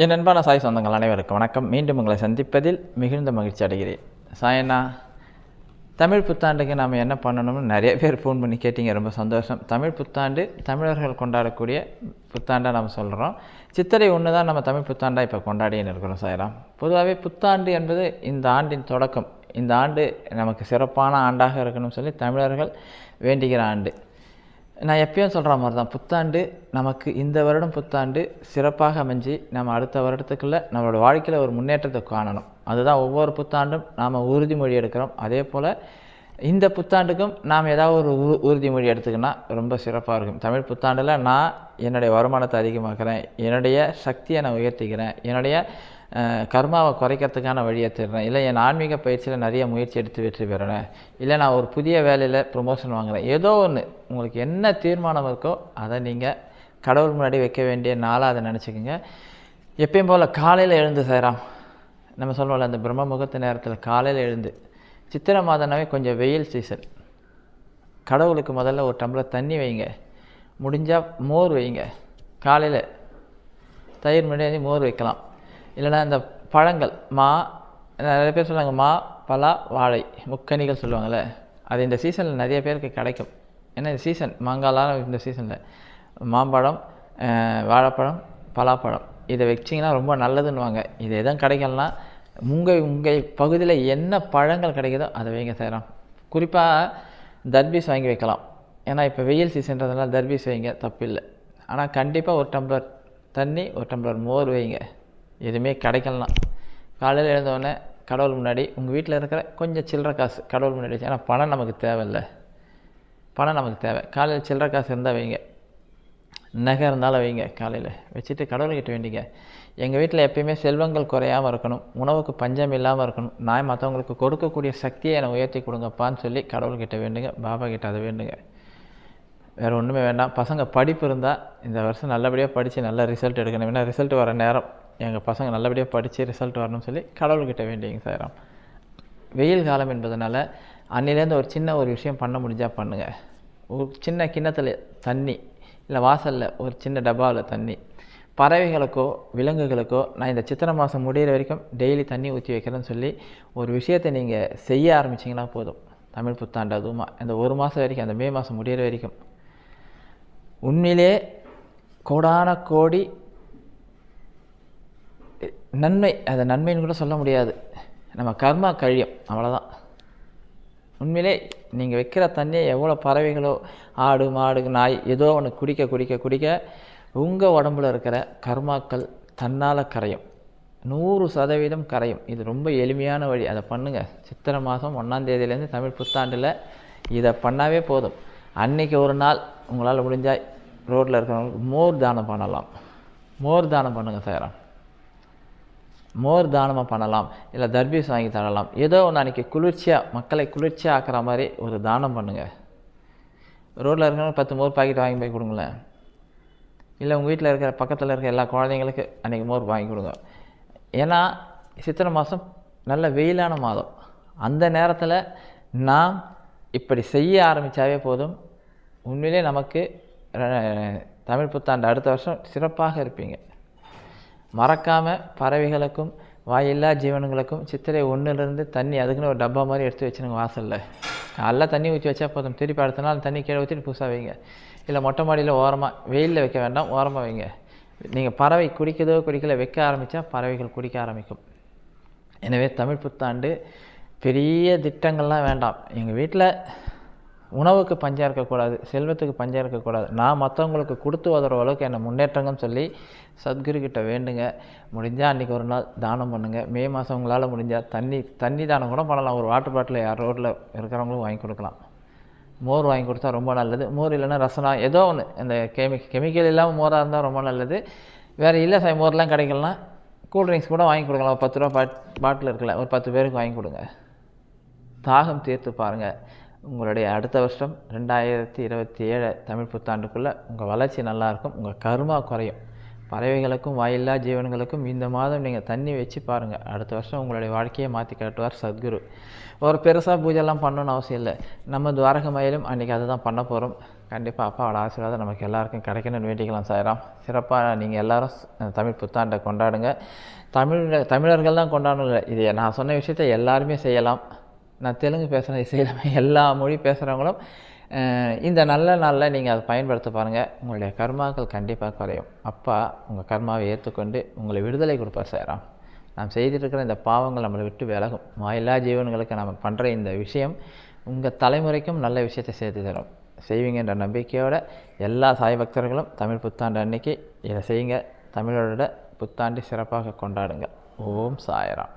என் அன்பான சாய் சொந்தங்கள் அனைவருக்கும் வணக்கம். மீண்டும் உங்களை சந்திப்பதில் மிகுந்த மகிழ்ச்சி அடைகிறேன். சாயண்ணா, தமிழ் புத்தாண்டுக்கு நாம் என்ன பண்ணணும்னு நிறைய பேர் ஃபோன் பண்ணி கேட்டிங்க. ரொம்ப சந்தோஷம். தமிழ் புத்தாண்டு தமிழர்கள் கொண்டாடக்கூடிய புத்தாண்டாக நம்ம சொல்கிறோம். சித்திரை 1 தான் நம்ம தமிழ் புத்தாண்டாக இப்போ கொண்டாடின்னு இருக்கிறோம் சாயராம். பொதுவாகவே புத்தாண்டு என்பது இந்த ஆண்டின் தொடக்கம். இந்த ஆண்டு நமக்கு சிறப்பான ஆண்டாக இருக்கணும்னு சொல்லி தமிழர்கள் வேண்டுகிற ஆண்டு. நான் எப்பயும் சொல்கிற மாதிரி தான், புத்தாண்டு நமக்கு இந்த வருடம் புத்தாண்டு சிறப்பாக அமைஞ்சு நம்ம அடுத்த வருடத்துக்குள்ளே நம்மளோட வாழ்க்கையில் ஒரு முன்னேற்றத்தை காணணும். அதுதான் ஒவ்வொரு புத்தாண்டும் நாம் உறுதிமொழி எடுக்கிறோம். அதே போல் இந்த புத்தாண்டுக்கும் நாம் ஏதாவது ஒரு உறுதிமொழி எடுத்துக்கினா ரொம்ப சிறப்பாக இருக்கும். தமிழ் புத்தாண்டில் நான் என்னுடைய வருமானத்தை அதிகமாக்குறேன், என்னுடைய சக்தியை நான் உயர்த்திக்கிறேன், என்னுடைய கர்மாவை குறைக்கிறதுக்கான வழியை தேடுறேன், இல்லை என் ஆன்மீக பயிற்சியில் நிறைய முயற்சி எடுத்து வெற்றி பெறேன், இல்லை நான் ஒரு புதிய வேலையில் ப்ரொமோஷன் வாங்குகிறேன், ஏதோ ஒன்று உங்களுக்கு என்ன தீர்மானம் இருக்கோ அதை நீங்கள் கடவுள் முன்னாடி வைக்க வேண்டிய நாளாக அதை நினச்சிக்கோங்க. எப்பயும் போல் காலையில் எழுந்து சேராம். நம்ம சொல்லுவோம்ல, அந்த பிரம்ம முகூர்த்த நேரத்தில் காலையில் எழுந்து, சித்திரை மாதம்னாவே கொஞ்சம் வெயில் சீசன், கடவுளுக்கு முதல்ல ஒரு டம்ளர் தண்ணி வைங்க, முடிஞ்சால் மோர் வைங்க. காலையில் தயிர் முன்னாடி மோர் வைக்கலாம். இல்லைனா இந்த பழங்கள் நிறைய பேர் சொல்லுவாங்க, மா பலா வாழை முக்கனிகள் சொல்லுவாங்கள்ல, அது இந்த சீசனில் நிறைய பேருக்கு கிடைக்கும். ஏன்னா இந்த சீசன் மாங்காலாம் இந்த சீசனில் மாம்பழம், வாழைப்பழம், பலாப்பழம் இதை வச்சிங்கன்னா ரொம்ப நல்லதுன்னுவாங்க. இது எதுவும் கிடைக்கலனா உங்கள் பகுதியில் என்ன பழங்கள் கிடைக்குதோ அதை வைங்க செய்கிறோம். குறிப்பாக தர்பீஸ் வாங்கி வைக்கலாம். ஏன்னா இப்போ வெயில் சீசன்றதுனால தர்பீஸ் வைங்க, தப்பில்லை. ஆனால் கண்டிப்பாக ஒரு டம்ளர் தண்ணி, ஒரு டம்ளர் மோர் வைங்க. எதுவுமே கிடைக்கலாம். காலையில் எழுந்தோடனே கடவுள் முன்னாடி உங்கள் வீட்டில் இருக்கிற கொஞ்சம் சில்லற காசு கடவுள் முன்னாடி வச்சு. ஏன்னா பணம் நமக்கு தேவையில்லை, பணம் நமக்கு தேவை. காலையில் சில்லற காசு இருந்தால் வைங்க, நகை இருந்தாலும் வைங்க. காலையில் வச்சுட்டு கடவுள்கிட்ட வேண்டிங்க, எங்கள் வீட்டில் எப்பயுமே செல்வங்கள் குறையாமல் இருக்கணும், உணவுக்கு பஞ்சம் இல்லாமல் இருக்கணும், நான் மற்றவங்களுக்கு கொடுக்கக்கூடிய சக்தியை என்னை உயர்த்தி கொடுங்கப்பான்னு சொல்லி கடவுள்கிட்ட வேண்டுங்க, பாபா கிட்ட அதை வேண்டுங்க. வேறு ஒன்றுமே வேண்டாம். பசங்க படிப்பு இருந்தால் இந்த வருஷம் நல்லபடியாக படித்து நல்ல ரிசல்ட் எடுக்கணும். ஏன்னா ரிசல்ட் வர நேரம், எங்கள் பசங்க நல்லபடியாக படித்து ரிசல்ட் வரணும்னு சொல்லி கடவுள்கிட்ட வேண்டிங்க சாயிரம். வெயில் காலம் என்பதனால அன்னிலேருந்து ஒரு விஷயம் பண்ண முடிஞ்சால் பண்ணுங்கள். ஒரு சின்ன கிண்ணத்தில் தண்ணி, இல்லை வாசலில் ஒரு சின்ன டப்பாவில் தண்ணி, பறவைகளுக்கோ விலங்குகளுக்கோ நான் இந்த சித்திரை மாதம் முடிகிற வரைக்கும் டெய்லி தண்ணி ஊற்றி வைக்கிறேன்னு சொல்லி ஒரு விஷயத்தை நீங்கள் செய்ய ஆரம்பிச்சிங்கன்னா போதும். தமிழ் புத்தாண்டு அதுவுமா இந்த ஒரு மாதம் வரைக்கும், அந்த மே மாதம் முடிகிற வரைக்கும் உண்மையிலே கோடான கோடி நன்மை. அதை நன்மைன்னு கூட சொல்ல முடியாது, நம்ம கர்மா கழியும், அவ்வளோதான். உண்மையிலே நீங்கள் வைக்கிற தண்ணியை எவ்வளோ பறவைகளோ ஆடு மாடு நாய் ஏதோ ஒன்று குடிக்க குடிக்க குடிக்க உங்கள் உடம்புல இருக்கிற கர்மாக்கள் தன்னால் கரையும், 100% கரையும். இது ரொம்ப எளிமையான வழி, அதை பண்ணுங்கள். சித்திரை மாதம் 1ஆம் தேதியிலேருந்து தமிழ் புத்தாண்டில் இதை பண்ணாவே போதும். அன்றைக்கி ஒரு நாள் உங்களால் முடிஞ்சால் ரோட்டில் இருக்கிறவங்களுக்கு மோர் தானம் பண்ணலாம். மோர் தானம் பண்ணுங்கள் சார், மோர் தானமாக பண்ணலாம். இல்லை தர்பீஸ் வாங்கி தரலாம். ஏதோ ஒன்று அன்றைக்கி குளிர்ச்சியாக, மக்களை குளிர்ச்சியாக ஆக்கிற மாதிரி ஒரு தானம் பண்ணுங்கள். ரோட்டில் இருக்கிறவங்க 10 மோர் பாக்கெட் வாங்கி போய் கொடுங்களேன். இல்லை உங்கள் வீட்டில் இருக்கிற பக்கத்தில் இருக்கிற எல்லா குழந்தைங்களுக்கு அன்றைக்கி மோர் வாங்கி கொடுங்க. ஏன்னா சித்திரை மாதம் நல்ல வெயிலான மாதம். அந்த நேரத்தில் நாம் இப்படி செய்ய ஆரம்பித்தாவே போதும். உண்மையிலே நமக்கு தமிழ் புத்தாண்டு அடுத்த வருஷம் சிறப்பாக இருப்பீங்க. மறக்காமல் பறவைகளுக்கும் வாயில்லா ஜீவனங்களுக்கும் சித்திரை 1லேருந்து தண்ணி அதுக்குன்னு ஒரு டப்பா மாதிரி எடுத்து வச்சுருங்க வாசலில். நல்லா தண்ணி ஊற்றி வச்சா போதும். திருப்பி அடுத்த நாள் தண்ணி கீழே ஊற்றிட்டு புதுசாக வைங்க. இல்லை மொட்டை மாடியில் ஓரமாக, வெயிலில் வைக்க வேண்டாம், ஓரமாக வைங்க. நீங்கள் பறவை குடிக்கதோ குடிக்கல வைக்க ஆரம்பித்தா பறவைகள் குடிக்க ஆரம்பிக்கும். எனவே தமிழ் புத்தாண்டு பெரிய திட்டங்கள்லாம் வேண்டாம். எங்கள் வீட்டில் உணவுக்கு பஞ்சம் இருக்கக்கூடாது, செல்வத்துக்கு பஞ்சம் இருக்கக்கூடாது, நான் மற்றவங்களுக்கு கொடுத்து உதற அளவுக்கு என்னை முன்னேற்றங்கன்னு சொல்லி சத்குருக்கிட்ட வேண்டுங்க. முடிஞ்சால் அன்றைக்கி ஒரு நாள் தானம் பண்ணுங்கள். மே மாதம் உங்களால் முடிஞ்சால் தண்ணி தானம் கூட பண்ணலாம். ஒரு வாட்டர் பாட்டில் யார் ரோட்டில் இருக்கிறவங்களும் வாங்கி கொடுக்கலாம். மோர் வாங்கி கொடுத்தா ரொம்ப நல்லது. மோர் இல்லைன்னா ரசனா ஏதோ ஒன்று, இந்த கெமிக்கல் இல்லாமல் மோராக இருந்தால் ரொம்ப நல்லது. வேறு இல்லை மோர்லாம் கிடைக்கலாம், கூல்ட்ரிங்க்ஸ் கூட வாங்கி கொடுக்கலாம். 10 ரூபா பாட்டில் இருக்கல, ஒரு 10 பேருக்கு வாங்கி கொடுங்க. தாகம் தீர்த்து பாருங்கள். உங்களுடைய அடுத்த வருஷம் 2027 தமிழ் புத்தாண்டுக்குள்ளே உங்கள் வளர்ச்சி நல்லாயிருக்கும். உங்கள் கர்மா குறையும். பறவைகளுக்கும் வாயில்லா ஜீவன்களுக்கும் இந்த மாதம் நீங்கள் தண்ணி வச்சு பாருங்கள். அடுத்த வருஷம் உங்களுடைய வாழ்க்கையை மாற்றி காட்டுவார் சத்குரு. ஒரு பெருசாக பூஜைலாம் பண்ணணும்னு அவசியம் இல்லை. நம்ம துவாரகமாயிலும் அன்றைக்கி அதை தான் பண்ண போகிறோம். கண்டிப்பாக அப்பாவோட ஆசீர்வாதம் நமக்கு எல்லாருக்கும் கிடைக்கணும்னு வேண்டிக்கலாம் சாய்ராம். சிறப்பாக நீங்கள் எல்லோரும் தமிழ் புத்தாண்டை கொண்டாடுங்க. தமிழர்கள் தான் கொண்டாடணும் இல்லை, இது நான் சொன்ன விஷயத்தை எல்லாருமே செய்யலாம். நான் தெலுங்கு பேசுகிறேன், செய்யலாமே, எல்லா மொழி பேசுகிறவங்களும் இந்த நல்ல நாளில் நீங்கள் அதை பயன்படுத்த பாருங்கள். உங்களுடைய கர்மாக்கள் கண்டிப்பாக குறையும். அப்பா உங்கள் கர்மாவை ஏற்றுக்கொண்டு உங்களை விடுதலை கொடுப்பார் சாய்ராம். நாம் செய்திருக்கிற இந்த பாவங்கள் நம்மளை விட்டு விலகும். எல்லா ஜீவன்களுக்கு நம்ம பண்ணுற இந்த விஷயம் உங்கள் தலைமுறைக்கும் நல்ல விஷயத்தை சேர்த்து தரும். செய்வீங்கன்ற நம்பிக்கையோடு எல்லா சாய் பக்தர்களும் தமிழ் புத்தாண்டு அன்னைக்கு இதை செய்யுங்க. தமிழோட புத்தாண்டு சிறப்பாக கொண்டாடுங்க. ஓம் சாய்ராம்.